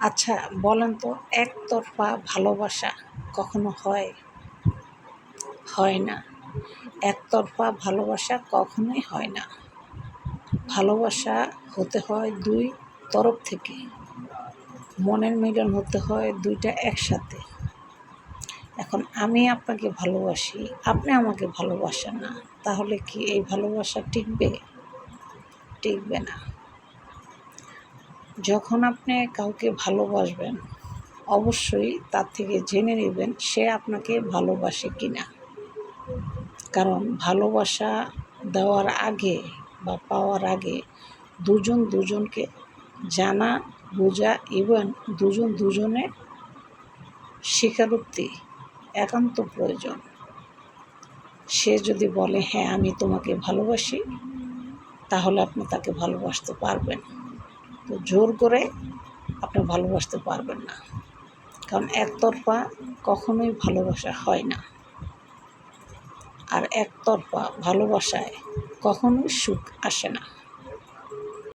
আচ্ছা বলেন তো, একতরফা ভালোবাসা কখনো হয়? হয় না। একতরফা ভালোবাসা কখনোই হয় না। ভালোবাসা হতে হয় দুই তরফ থেকে। মনের মিলন হতে হয় দুইটা একসাথে। এখন আমি আপনাকে ভালোবাসি, আপনি আমাকে ভালোবাসেন না, তাহলে কি এই ভালোবাসা টিকবে? টিকবে না। যখন আপনি কাউকে ভালোবাসবেন, অবশ্যই তার থেকে জেনে নেবেন সে আপনাকে ভালোবাসে কিনা। কারণ ভালোবাসা দেওয়ার আগে বা পাওয়ার আগে দুজন দুজনকে জানা, বোঝা এবং দুজন দুজনের স্বীকারোক্তি একান্ত প্রয়োজন। সে যদি বলে হ্যাঁ আমি তোমাকে ভালোবাসি, তাহলে আপনি তাকে ভালোবাসতে পারবেন। তো জোর করে আপনি ভালোবাসতে পারবেন না, কারণ একতরফা কখনোই ভালোবাসা হয় না। আর একতরফা ভালোবাসায় কখনোই সুখ আসে না।